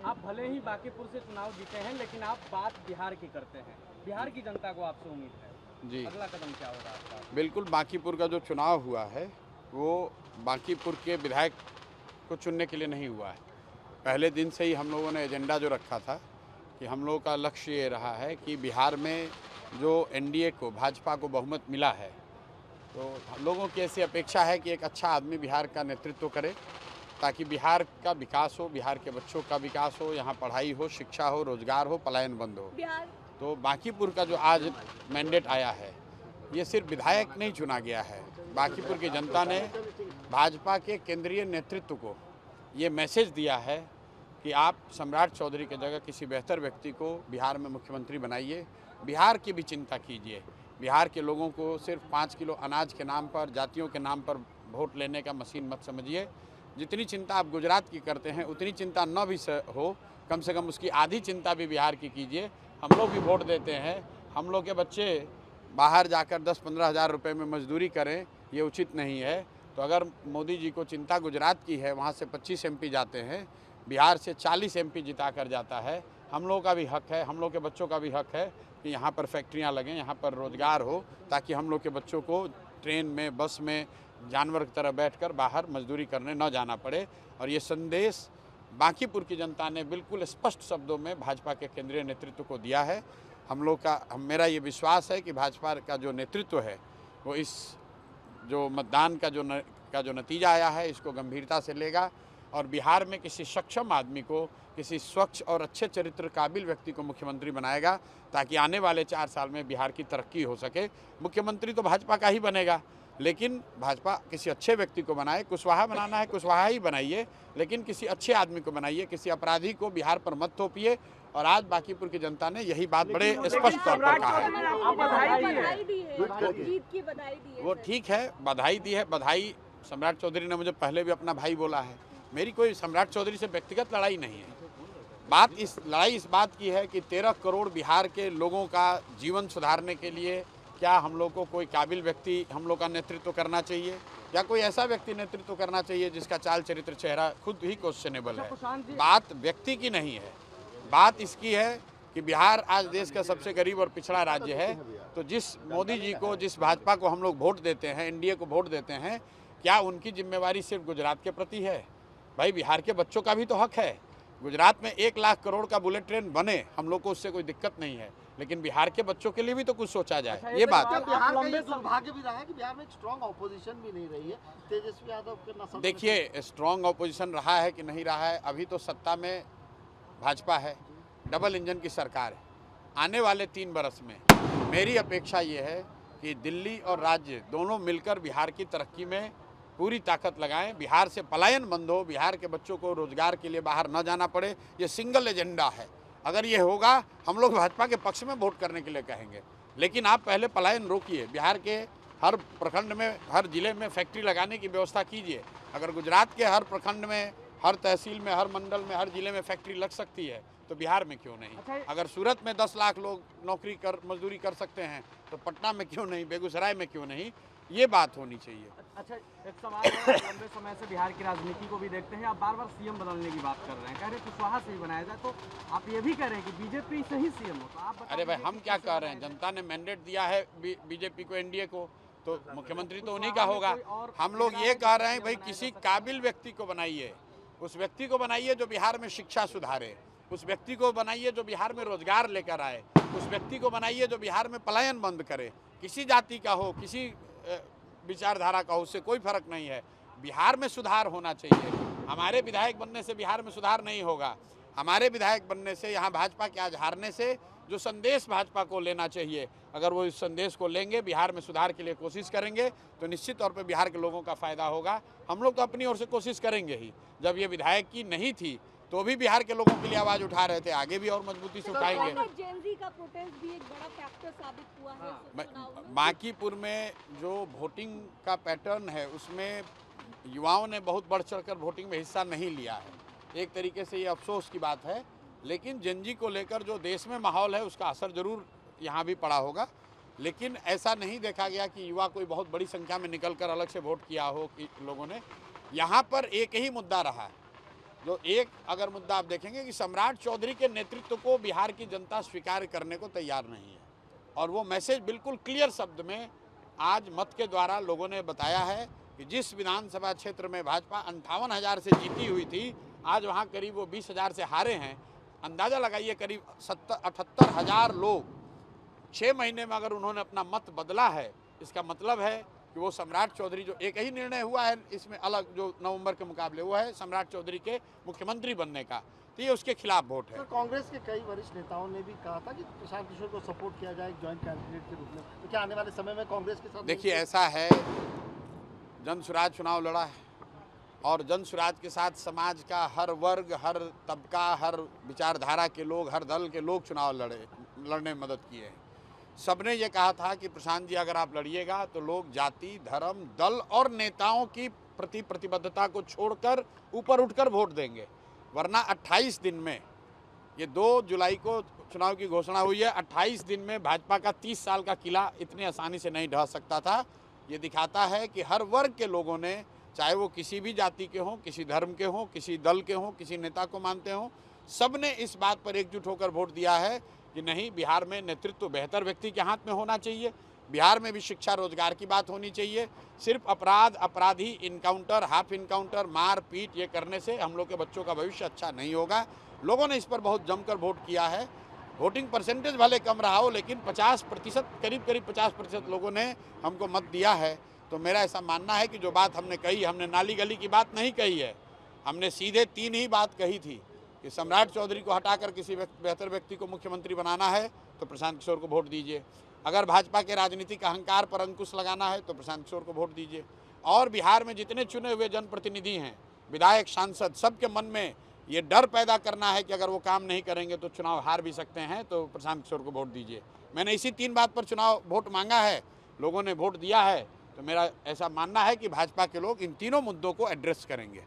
आप भले ही बांकीपुर से चुनाव जीते हैं, लेकिन आप बात बिहार की करते हैं। बिहार की जनता को आपसे उम्मीद है, जी अगला कदम क्या होगा आपका? बिल्कुल, बांकीपुर का जो चुनाव हुआ है वो बांकीपुर के विधायक को चुनने के लिए नहीं हुआ है। पहले दिन से ही हम लोगों ने एजेंडा जो रखा था कि हम लोगों का लक्ष्य ये रहा है कि बिहार में जो एनडीए को, भाजपा को बहुमत मिला है, तो हम लोगों की ऐसी अपेक्षा है कि एक अच्छा आदमी बिहार का नेतृत्व करे, ताकि बिहार का विकास हो, बिहार के बच्चों का विकास हो, यहाँ पढ़ाई हो, शिक्षा हो, रोजगार हो, पलायन बंद हो। तो बांकीपुर का जो आज मैंडेट आया है, ये सिर्फ विधायक नहीं चुना गया है। बांकीपुर की जनता ने भाजपा के केंद्रीय नेतृत्व को ये मैसेज दिया है कि आप सम्राट चौधरी की जगह किसी बेहतर व्यक्ति को बिहार में मुख्यमंत्री बनाइए, बिहार की भी चिंता कीजिए। बिहार के लोगों को सिर्फ 5 किलो अनाज के नाम पर, जातियों के नाम पर वोट लेने का मशीन मत समझिए। जितनी चिंता आप गुजरात की करते हैं, उतनी चिंता न भी हो, कम से कम उसकी आधी चिंता भी बिहार की कीजिए। हम लोग भी वोट देते हैं, हम लोग के बच्चे बाहर जाकर 10-15 हज़ार रुपये में मजदूरी करें, ये उचित नहीं है। तो अगर मोदी जी को चिंता गुजरात की है, वहाँ से 25 एमपी जाते हैं, बिहार से 40 एमपी जिता कर जाता है। हम लोगों का भी हक है, हम लोग के बच्चों का भी हक है कि यहाँ पर फैक्ट्रियाँ लगें, यहाँ पर रोज़गार हो, ताकि हम लोग के बच्चों को ट्रेन में, बस में जानवर की तरह बैठकर बाहर मजदूरी करने न जाना पड़े। और ये संदेश बांकीपुर की जनता ने बिल्कुल स्पष्ट शब्दों में भाजपा के केंद्रीय नेतृत्व को दिया है। मेरा ये विश्वास है कि भाजपा का जो नेतृत्व है वो इस जो मतदान का जो नतीजा आया है, इसको गंभीरता से लेगा और बिहार में किसी सक्षम आदमी को, किसी स्वच्छ और अच्छे चरित्र काबिल व्यक्ति को मुख्यमंत्री बनाएगा, ताकि आने वाले 4 साल में बिहार की तरक्की हो सके। मुख्यमंत्री तो भाजपा का ही बनेगा, लेकिन भाजपा किसी अच्छे व्यक्ति को बनाए। कुशवाहा बनाना है, कुशवाहा ही बनाइए, लेकिन किसी अच्छे आदमी को बनाइए, किसी अपराधी को बिहार पर मत थोपिए। और आज बांकीपुर की जनता ने यही बात बड़े स्पष्ट तौर पर कहा है। वो ठीक है, बधाई दी है। बधाई, सम्राट चौधरी ने मुझे पहले भी अपना भाई बोला है। मेरी कोई सम्राट चौधरी से व्यक्तिगत लड़ाई नहीं है। लड़ाई इस बात की है कि 13 करोड़ बिहार के लोगों का जीवन सुधारने के लिए क्या हम लोग को कोई काबिल व्यक्ति हम लोग का नेतृत्व करना चाहिए, या कोई ऐसा व्यक्ति नेतृत्व करना चाहिए जिसका चाल चरित्र, चेहरा खुद ही क्वेश्चनेबल है। बात व्यक्ति की नहीं है, बात इसकी है कि बिहार आज देश का सबसे गरीब और पिछड़ा राज्य है। तो जिस मोदी जी को, जिस भाजपा को हम लोग वोट देते हैं, एनडीए को वोट देते हैं, क्या उनकी जिम्मेवारी सिर्फ गुजरात के प्रति है? भाई, बिहार के बच्चों का भी तो हक है। गुजरात में 1 लाख करोड़ का बुलेट ट्रेन बने, हम लोग को उससे कोई दिक्कत नहीं है, लेकिन बिहार के बच्चों के लिए भी तो कुछ सोचा जाए। ये बात है। बिहार का ये दुर्भाग्य भी रहा है कि बिहार में स्ट्रांग ऑपोजिशन भी नहीं रही है। तेजस्वी यादव के ना, देखिए, स्ट्रांग ऑपोजिशन रहा है कि नहीं रहा है, अभी तो सत्ता में भाजपा है, डबल इंजन की सरकार है। आने वाले 3 बरस में मेरी अपेक्षा ये है कि दिल्ली और राज्य दोनों मिलकर बिहार की तरक्की में पूरी ताकत लगाएं, बिहार से पलायन बंद हो, बिहार के बच्चों को रोजगार के लिए बाहर न जाना पड़े। ये सिंगल एजेंडा है। अगर ये होगा, हम लोग भाजपा के पक्ष में वोट करने के लिए कहेंगे, लेकिन आप पहले पलायन रोकिए। बिहार के हर प्रखंड में, हर जिले में फैक्ट्री लगाने की व्यवस्था कीजिए। अगर गुजरात के हर प्रखंड में, हर तहसील में, हर मंडल में, हर जिले में फैक्ट्री लग सकती है, तो बिहार में क्यों नहीं? अगर सूरत में 10 लाख लोग मजदूरी कर सकते हैं, तो पटना में क्यों नहीं, बेगूसराय में क्यों नहीं? ये बात होनी चाहिए। अच्छा, एक सवाल है, लंबे समय से बिहार की राजनीति को भी देखते हैं, आप बार-बार सीएम बदलने की बात कर रहे हैं, कह रहे हैं कुशवाहा से ही बनाया जाए, तो आप ये भी कह रहे हैं कि बीजेपी से ही सीएम हो, तो आप अरे भाई, हम क्या कह रहे हैं? जनता ने मैंडेट दिया है बीजेपी को, एनडीए को, तो मुख्यमंत्री तो उन्हीं का होगा। हम लोग ये कह रहे हैं भाई, किसी काबिल व्यक्ति को बनाइए, उस व्यक्ति को बनाइए जो बिहार में शिक्षा सुधारे, उस व्यक्ति को बनाइए जो बिहार में रोजगार लेकर आए, उस व्यक्ति को बनाइए जो बिहार में पलायन बंद करे। किसी जाति का हो, किसी विचारधारा का हो, उससे कोई फर्क नहीं है। बिहार में सुधार होना चाहिए। हमारे विधायक बनने से बिहार में सुधार नहीं होगा। हमारे विधायक बनने से, यहाँ भाजपा के आज हारने से जो संदेश भाजपा को लेना चाहिए, अगर वो इस संदेश को लेंगे, बिहार में सुधार के लिए कोशिश करेंगे, तो निश्चित तौर पर बिहार के लोगों का फायदा होगा। हम लोग तो अपनी ओर से कोशिश करेंगे ही। जब ये विधायक की नहीं थी तो भी बिहार के लोगों के लिए आवाज उठा रहे थे, आगे भी और मजबूती से उठाएंगे। जेनजी का प्रोटेस्ट भी एक बड़ा फैक्टर साबित हुआ है। बांकीपुर में जो वोटिंग का पैटर्न है, उसमें युवाओं ने बहुत बढ़ चढ़कर वोटिंग में हिस्सा नहीं लिया है। एक तरीके से ये अफसोस की बात है, लेकिन जेनजी को लेकर जो देश में माहौल है, उसका असर जरूर यहाँ भी पड़ा होगा। लेकिन ऐसा नहीं देखा गया कि युवा कोई बहुत बड़ी संख्या में निकलकर अलग से वोट किया हो कि लोगों ने। यहाँ पर एक ही मुद्दा रहा है, जो एक अगर मुद्दा आप देखेंगे कि सम्राट चौधरी के नेतृत्व को बिहार की जनता स्वीकार करने को तैयार नहीं है, और वो मैसेज बिल्कुल क्लियर शब्द में आज मत के द्वारा लोगों ने बताया है कि जिस विधानसभा क्षेत्र में भाजपा 58,000 से जीती हुई थी, आज वहाँ करीब वो 20,000 से हारे हैं। अंदाज़ा लगाइए, करीब 78,000 लोग 6 महीने में अगर उन्होंने अपना मत बदला है, इसका मतलब है कि वो सम्राट चौधरी, जो एक ही निर्णय हुआ है इसमें अलग जो नवंबर के मुकाबले, वो है सम्राट चौधरी के मुख्यमंत्री बनने का, तो ये उसके खिलाफ वोट है। सर, कांग्रेस के कई वरिष्ठ नेताओं ने भी कहा था कि प्रशांत किशोर को सपोर्ट किया जाए ज्वाइंट कैंडिडेट के रूप में, तो क्या आने वाले समय में कांग्रेस के साथ? देखिए, ऐसा है, जन स्वराज चुनाव लड़ा है और जन स्वराज के साथ समाज का हर वर्ग, हर तबका, हर विचारधारा के लोग, हर दल के लोग चुनाव लड़ने में मदद किए हैं। सबने ये कहा था कि प्रशांत जी अगर आप लड़िएगा तो लोग जाति, धर्म, दल और नेताओं की प्रति प्रतिबद्धता को छोड़कर ऊपर उठकर वोट देंगे, वरना 28 दिन में, ये 2 जुलाई को चुनाव की घोषणा हुई है, 28 दिन में भाजपा का 30 साल का किला इतनी आसानी से नहीं ढह सकता था। ये दिखाता है कि हर वर्ग के लोगों ने, चाहे वो किसी भी जाति के हों, किसी धर्म के हों, किसी दल के हों, किसी नेता को मानते हों, सब ने इस बात पर एकजुट होकर वोट दिया है कि नहीं, बिहार में नेतृत्व बेहतर व्यक्ति के हाथ में होना चाहिए, बिहार में भी शिक्षा रोजगार की बात होनी चाहिए। सिर्फ अपराध, अपराधी, इनकाउंटर, हाफ इनकाउंटर, मार पीट ये करने से हम लोग के बच्चों का भविष्य अच्छा नहीं होगा। लोगों ने इस पर बहुत जमकर वोट किया है। वोटिंग परसेंटेज भले कम रहा हो, लेकिन 50%, करीब 50% लोगों ने हमको मत दिया है। तो मेरा ऐसा मानना है कि जो बात हमने कही, हमने नाली गली की बात नहीं कही है, हमने सीधे 3 ही बात कही थी कि सम्राट चौधरी को हटाकर किसी बेहतर व्यक्ति को मुख्यमंत्री बनाना है तो प्रशांत किशोर को वोट दीजिए। अगर भाजपा के राजनीतिक अहंकार पर अंकुश लगाना है तो प्रशांत किशोर को वोट दीजिए। और बिहार में जितने चुने हुए जनप्रतिनिधि हैं, विधायक, सांसद, सबके मन में ये डर पैदा करना है कि अगर वो काम नहीं करेंगे तो चुनाव हार भी सकते हैं, तो प्रशांत किशोर को वोट दीजिए। मैंने इसी 3 बात पर चुनाव वोट मांगा है, लोगों ने वोट दिया है। तो मेरा ऐसा मानना है कि भाजपा के लोग इन तीनों मुद्दों को एड्रेस करेंगे।